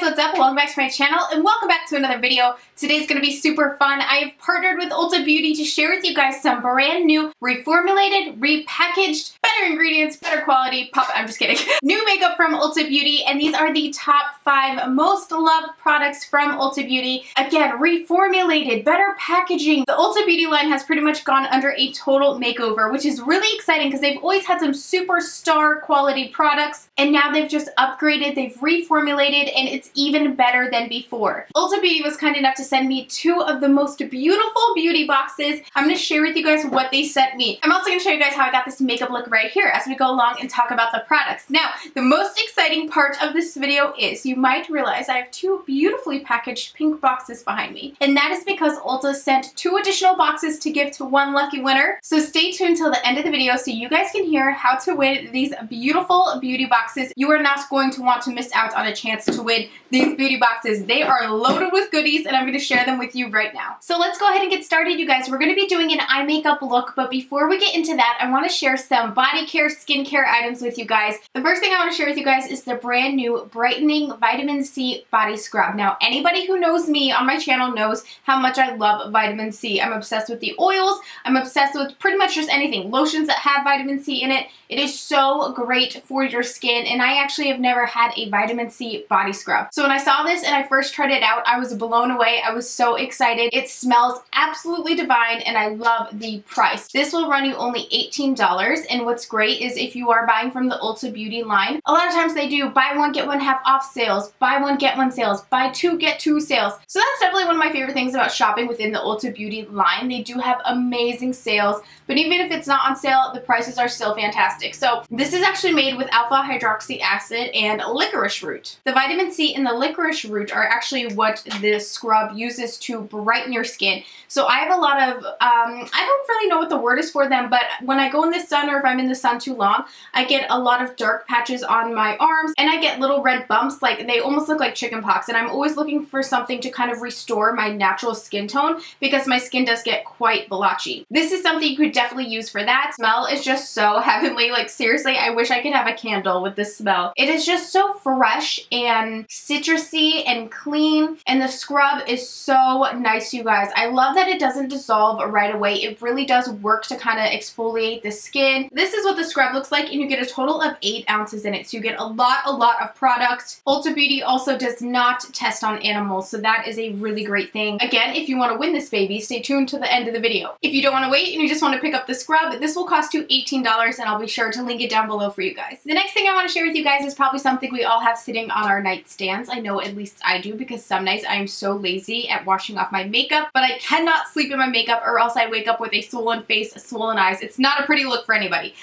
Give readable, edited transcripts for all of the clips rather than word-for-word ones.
what's up? Welcome back to my channel and welcome back to another video. Today's going to be super fun. I have partnered with ULTA Beauty to share with you guys some brand new, reformulated, repackaged, better ingredients, better quality, I'm just kidding, new makeup from ULTA Beauty, and these are the top 5 most loved products from ULTA Beauty. Again, reformulated, better packaging. The ULTA Beauty line has pretty much gone under a total makeover, which is really exciting because they've always had some superstar quality products, and now they've just upgraded, they've reformulated, and it's even better than before. ULTA Beauty was kind enough to send me 2 of the most beautiful beauty boxes. I'm going to share with you guys what they sent me. I'm also going to show you guys how I got this makeup look right here as we go along and talk about the products. Now, the most exciting part of this video is you might realize I have 2 beautifully packaged pink boxes behind me, and that is because ULTA sent 2 additional boxes to give to 1 lucky winner. So stay tuned till the end of the video so you guys can hear how to win these beautiful beauty boxes. You are not going to want to miss out on a chance to win these beauty boxes. They are loaded with goodies, and I'm going to share them with you right now. So let's go ahead and get started, you guys. We're going to be doing an eye makeup look, but before we get into that, I want to share some body care, skincare items with you guys. The first thing I want to share with you guys is the brand new Brightening Vitamin C Body Scrub. Now, anybody who knows me on my channel knows how much I love vitamin C. I'm obsessed with the oils. I'm obsessed with pretty much just anything. Lotions that have vitamin C in it. It is so great for your skin, and I actually have never had a vitamin C body scrub. So when I saw this and I first tried it out, I was blown away. I was so excited. It smells absolutely divine, and I love the price. This will run you only $18, and what's great is if you are buying from the ULTA Beauty line, a lot of times they do buy one get one half off sales, buy one get one sales, buy 2 get 2 sales. So that's definitely one of my favorite things about shopping within the ULTA Beauty line. They do have amazing sales, but even if it's not on sale, the prices are still fantastic. So this is actually made with alpha hydroxy acid and licorice root. The vitamin C and the licorice root are actually what this scrub uses to brighten your skin. So I have a lot of, I don't really know what the word is for them, but when I go in the sun or if I'm in the sun too long, I get a lot of dark patches on my arms and I get little red bumps, like they almost look like chicken pox, and I'm always looking for something to kind of restore my natural skin tone because my skin does get quite blotchy. This is something you could definitely use for that. Smell is just so heavenly. Like seriously, I wish I could have a candle with this smell. It is just so fresh and citrusy and clean, and the scrub is so nice, you guys. I love that it doesn't dissolve right away. It really does work to kind of exfoliate the skin. This is what the scrub looks like, and you get a total of 8 ounces in it, so you get a lot of product. ULTA Beauty also does not test on animals, so that is a really great thing. Again, if you want to win this baby, stay tuned to the end of the video. If you don't want to wait and you just want to pick up the scrub, this will cost you $18, and I'll be sure to link it down below for you guys. The next thing I want to share with you guys is probably something we all have sitting on our nightstands. I know at least I do, because some nights I am so lazy at washing off my makeup, but I cannot sleep in my makeup or else I wake up with a swollen face, swollen eyes. It's not a pretty look for anybody.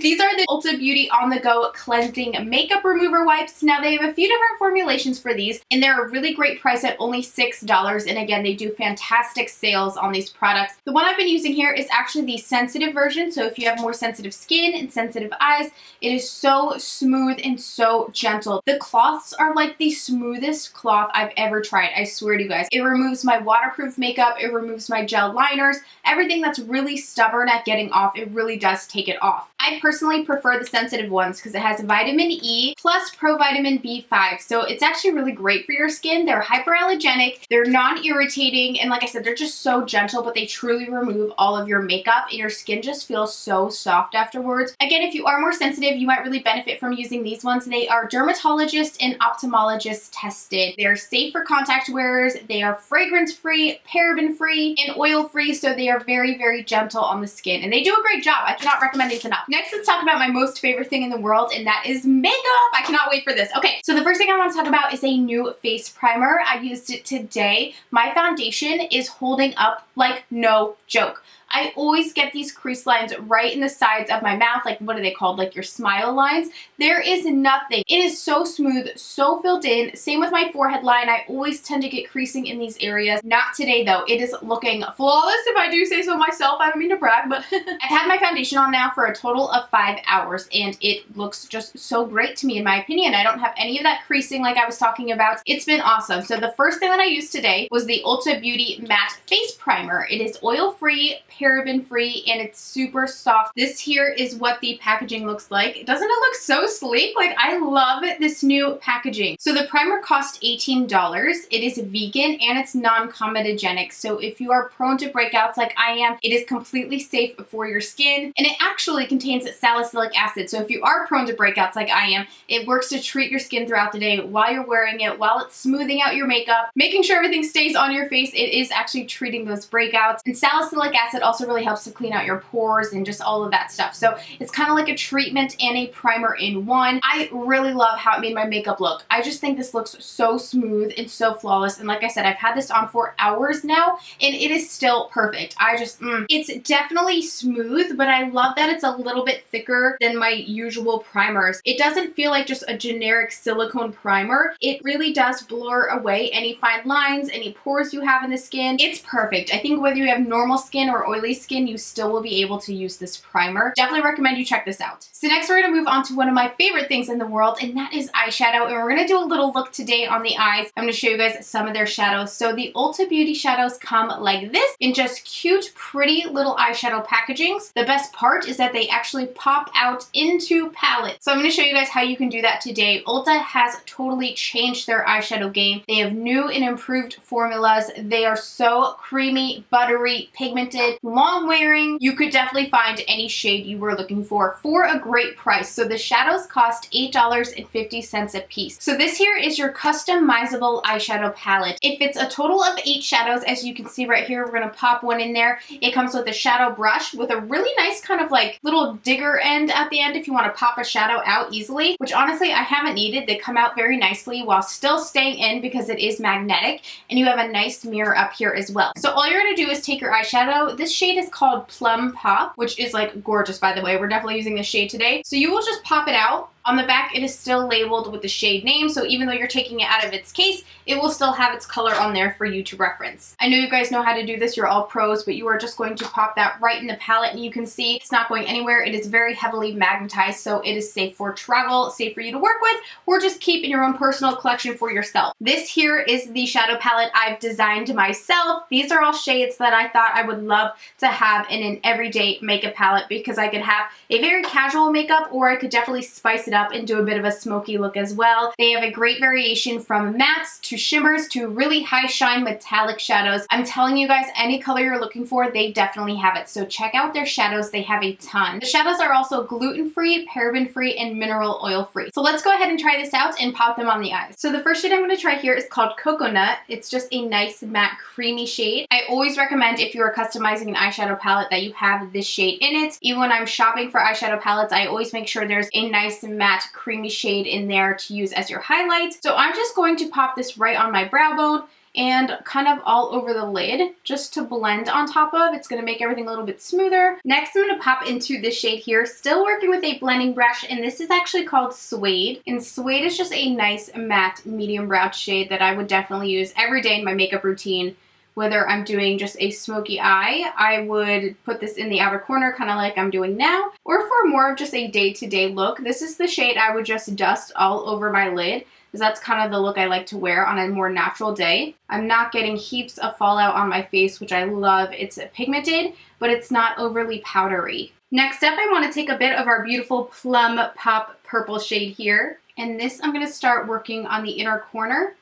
These are the ULTA Beauty On The Go Cleansing Makeup Remover Wipes. Now they have a few different formulations for these, and they're a really great price at only $6, and again, they do fantastic sales on these products. The one I've been using here is actually the sensitive version, so if you have more sensitive skin and sensitive eyes, it is so smooth and so gentle. The cloths are like the smoothest cloth I've ever tried, I swear to you guys. It removes my waterproof makeup, it removes my gel liners, everything that's really stubborn at getting off, it really does take it off. I personally prefer the sensitive ones because it has vitamin E plus provitamin B5, so it's actually really great for your skin. They're hyperallergenic, they're non-irritating, and like I said, they're just so gentle, but they truly remove all of your makeup, and your skin just feels so soft afterwards. Again, if you are more sensitive, you might really benefit from using these ones. They are dermatologist and ophthalmologist tested. They're safe for contact wearers, they are fragrance-free, paraben-free, and oil-free, so they are very gentle on the skin, and they do a great job. I cannot recommend these enough. Next, let's talk about my most favorite thing in the world, and that is makeup. I cannot wait for this. Okay, so the first thing I want to talk about is a new face primer. I used it today. My foundation is holding up like no joke. I always get these crease lines right in the sides of my mouth, like what are they called, like your smile lines. There is nothing. It is so smooth, so filled in. Same with my forehead line. I always tend to get creasing in these areas. Not today though. It is looking flawless if I do say so myself. I don't mean to brag, but I've had my foundation on now for a total of 5 hours, and it looks just so great to me in my opinion. I don't have any of that creasing like I was talking about. It's been awesome. So the first thing that I used today was the ULTA Beauty Matte Face Primer. It is oil-free, paraben free, and it's super soft. This here is what the packaging looks like. Doesn't it look so sleek? Like, I love this new packaging. So the primer cost $18. It is vegan and it's non-comedogenic. So if you are prone to breakouts like I am, it is completely safe for your skin, and it actually contains salicylic acid. So if you are prone to breakouts like I am, it works to treat your skin throughout the day while you're wearing it, while it's smoothing out your makeup, making sure everything stays on your face. It is actually treating those breakouts. And salicylic acid also really helps to clean out your pores and just all of that stuff. So it's kind of like a treatment and a primer in one. I really love how it made my makeup look. I just think this looks so smooth and so flawless. And like I said, I've had this on for hours now and it is still perfect. It's definitely smooth, but I love that it's a little bit thicker than my usual primers. It doesn't feel like just a generic silicone primer. It really does blur away any fine lines, any pores you have in the skin. It's perfect. I think whether you have normal skin or oily skin, you still will be able to use this primer. Definitely recommend you check this out. So next we're going to move on to one of my favorite things in the world, and that is eyeshadow. And we're going to do a little look today on the eyes. I'm going to show you guys some of their shadows. So the Ulta Beauty shadows come like this in just cute, pretty little eyeshadow packagings. The best part is that they actually pop out into palettes. So I'm going to show you guys how you can do that today. Ulta has totally changed their eyeshadow game. They have new and improved formulas. They are so creamy, buttery, pigmented, long wearing. You could definitely find any shade you were looking for a great price. So the shadows cost $8.50 a piece. So this here is your customizable eyeshadow palette. It fits a total of 8 shadows. As you can see right here, we're going to pop one in there. It comes with a shadow brush with a really nice kind of like little digger end at the end if you want to pop a shadow out easily, which honestly I haven't needed. They come out very nicely while still staying in because it is magnetic, and you have a nice mirror up here as well. So all you're going to do is take your eyeshadow. This shade is called Plum Pop, which is like gorgeous, by the way. We're definitely using this shade today. So you will just pop it out. On the back, it is still labeled with the shade name, so even though you're taking it out of its case, it will still have its color on there for you to reference. I know you guys know how to do this, you're all pros, but you are just going to pop that right in the palette, and you can see it's not going anywhere. It is very heavily magnetized, so it is safe for travel, safe for you to work with, or just keep in your own personal collection for yourself. This here is the shadow palette I've designed myself. These are all shades that I thought I would love to have in an everyday makeup palette because I could have a very casual makeup, or I could definitely spice it up and do a bit of a smoky look as well. They have a great variation from mattes to shimmers to really high shine metallic shadows. I'm telling you guys, any color you're looking for, they definitely have it. So check out their shadows. They have a ton. The shadows are also gluten-free, paraben-free, and mineral oil-free. So let's go ahead and try this out and pop them on the eyes. So the first shade I'm going to try here is called Coconut. It's just a nice matte creamy shade. I always recommend if you are customizing an eyeshadow palette that you have this shade in it. Even when I'm shopping for eyeshadow palettes, I always make sure there's a nice matte creamy shade in there to use as your highlights. So I'm just going to pop this right on my brow bone and kind of all over the lid just to blend on top of. It's going to make everything a little bit smoother. Next, I'm going to pop into this shade here, still working with a blending brush, and this is actually called Suede. And Suede is just a nice matte medium brow shade that I would definitely use every day in my makeup routine. Whether I'm doing just a smoky eye, I would put this in the outer corner, kind of like I'm doing now, or for more of just a day-to-day look. This is the shade I would just dust all over my lid, because that's kind of the look I like to wear on a more natural day. I'm not getting heaps of fallout on my face, which I love. It's pigmented, but it's not overly powdery. Next up, I want to take a bit of our beautiful Plum Pop purple shade here, and this I'm going to start working on the inner corner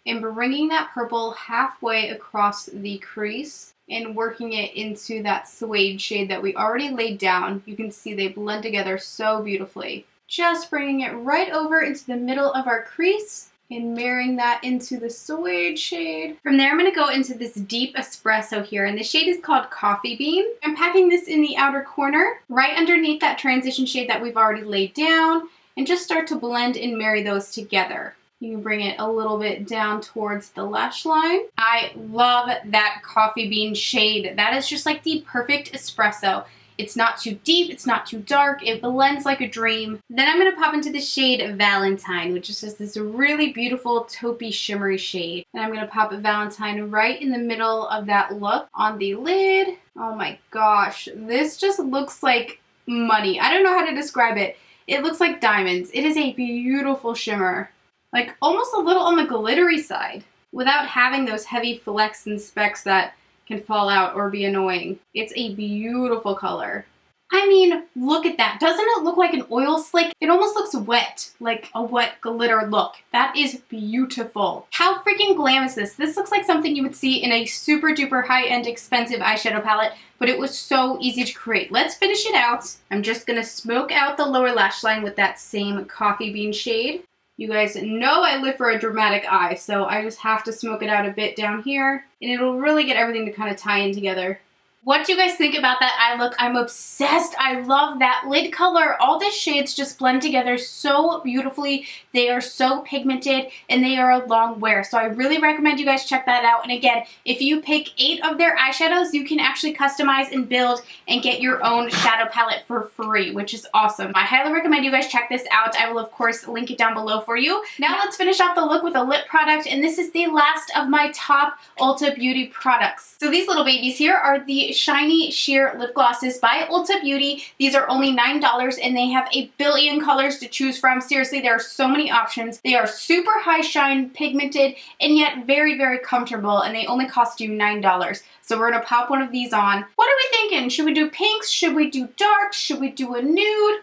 and bringing that purple halfway across the crease and working it into that Suede shade that we already laid down. You can see they blend together so beautifully. Just bringing it right over into the middle of our crease and marrying that into the Suede shade. From there, I'm going to go into this deep espresso here, and the shade is called Coffee Bean. I'm packing this in the outer corner, right underneath that transition shade that we've already laid down, and just start to blend and marry those together. You can bring it a little bit down towards the lash line. I love that Coffee Bean shade. That is just like the perfect espresso. It's not too deep, it's not too dark, it blends like a dream. Then I'm going to pop into the shade Valentine, which is just this really beautiful taupey shimmery shade. And I'm going to pop Valentine right in the middle of that look on the lid. Oh my gosh, this just looks like money. I don't know how to describe it. It looks like diamonds. It is a beautiful shimmer. Like almost a little on the glittery side without having those heavy flecks and specks that can fall out or be annoying. It's a beautiful color. I mean, look at that. Doesn't it look like an oil slick? It almost looks wet, like a wet glitter look. That is beautiful. How freaking glam is this? This looks like something you would see in a super duper high-end expensive eyeshadow palette, but it was so easy to create. Let's finish it out. I'm just gonna smoke out the lower lash line with that same coffee bean shade. You guys know I live for a dramatic eye, so I just have to smoke it out a bit down here, and it'll really get everything to kind of tie in together. What do you guys think about that eye look? I'm obsessed. I love that lid color. All the shades just blend together so beautifully. They are so pigmented and they are a long wear. So I really recommend you guys check that out. And again, if you pick 8 of their eyeshadows, you can actually customize and build and get your own shadow palette for free, which is awesome. I highly recommend you guys check this out. I will, of course, link it down below for you. Now let's finish off the look with a lip product. And this is the last of my top Ulta Beauty products. So these little babies here are the Shiny Sheer Lip Glosses by Ulta Beauty. These are only $9 and they have a billion colors to choose from. Seriously, there are so many options. They are super high shine, pigmented, and yet very, very comfortable, and they only cost you $9. So we're gonna pop one of these on. What are we thinking? Should we do pinks? Should we do darks? Should we do a nude?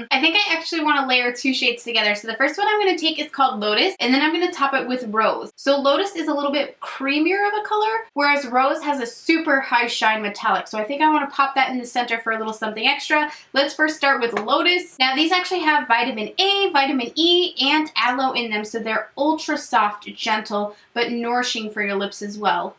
I think I actually want to layer 2 shades together. So the first one I'm gonna take is called Lotus, and then I'm gonna top it with Rose. So Lotus is a little bit creamier of a color, whereas Rose has a super high shine metallic. So I think I want to pop that in the center for a little something extra. Let's first start with Lotus. Now these actually have vitamin A, vitamin E, and aloe in them, so they're ultra soft, gentle, but nourishing for your lips as well.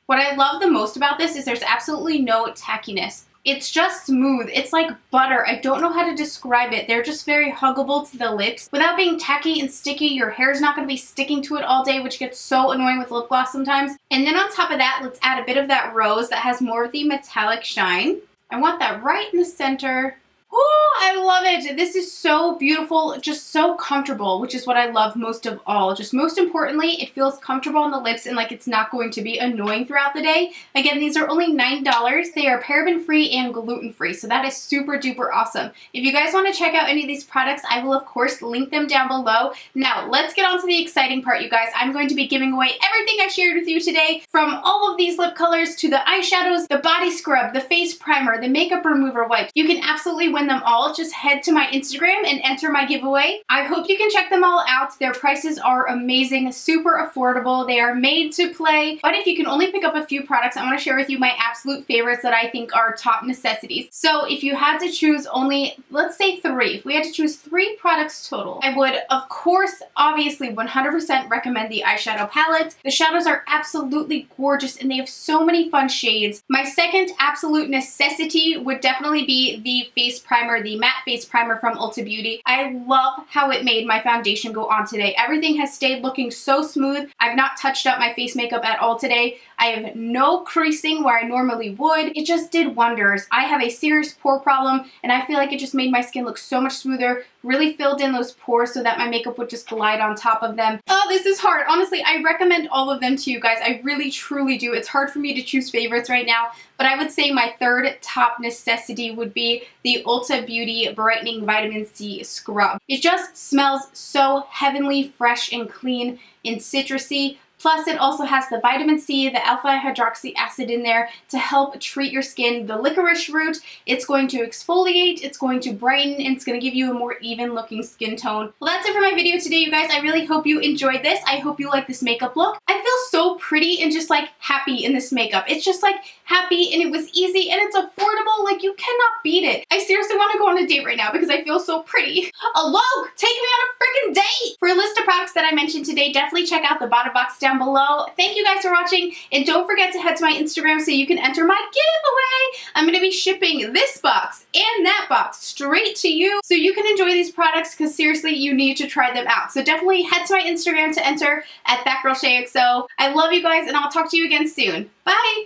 What I love the most about this is there's absolutely no tackiness. It's just smooth. It's like butter. I don't know how to describe it. They're just very huggable to the lips. Without being tacky and sticky, your hair's not going to be sticking to it all day, which gets so annoying with lip gloss sometimes. And then on top of that, let's add a bit of that rose that has more of the metallic shine. I want that right in the center. Oh, I love it. This is so beautiful, just so comfortable, which is what I love most of all. Just most importantly, it feels comfortable on the lips and like it's not going to be annoying throughout the day. Again, these are only $9. They are paraben-free and gluten-free, so that is super duper awesome. If you guys want to check out any of these products, I will of course link them down below. Now, let's get on to the exciting part, you guys. I'm going to be giving away everything I shared with you today, from all of these lip colors to the eyeshadows, the body scrub, the face primer, the makeup remover wipes. You can absolutely win them all. Just head to my Instagram and enter my giveaway. I hope you can check them all out. Their prices are amazing, super affordable. They are made to play, but if you can only pick up a few products, I want to share with you my absolute favorites that I think are top necessities. So if you had to choose only, let's say 3, if we had to choose 3 products total, I would, of course, obviously 100% recommend the eyeshadow palette. The shadows are absolutely gorgeous and they have so many fun shades. My second absolute necessity would definitely be the face primer, the matte face primer from Ulta Beauty. I love how it made my foundation go on today. Everything has stayed looking so smooth. I've not touched up my face makeup at all today. I have no creasing where I normally would. It just did wonders. I have a serious pore problem and I feel like it just made my skin look so much smoother, really filled in those pores so that my makeup would just glide on top of them. Oh, this is hard. Honestly, I recommend all of them to you guys. I really truly do. It's hard for me to choose favorites right now, but I would say my third top necessity would be the Ulta Beauty Brightening Vitamin C Scrub. It just smells so heavenly fresh and clean and citrusy. Plus, it also has the vitamin C, the alpha hydroxy acid in there to help treat your skin. The licorice root, it's going to exfoliate, it's going to brighten, and it's going to give you a more even looking skin tone. Well, that's it for my video today, you guys. I really hope you enjoyed this. I hope you like this makeup look. I feel so pretty and just like happy in this makeup. It's just like happy and it was easy and it's affordable. Like, you cannot beat it. I seriously want to go on a date right now because I feel so pretty. Hello, take me on a freaking date! For a list of products that I mentioned today, definitely check out the bottom box down below. Thank you guys for watching, and don't forget to head to my Instagram so you can enter my giveaway. I'm going to be shipping this box and that box straight to you so you can enjoy these products because seriously, you need to try them out. So definitely head to my Instagram to enter at ThatGirlShaeXO. I love you guys, and I'll talk to you again soon. Bye!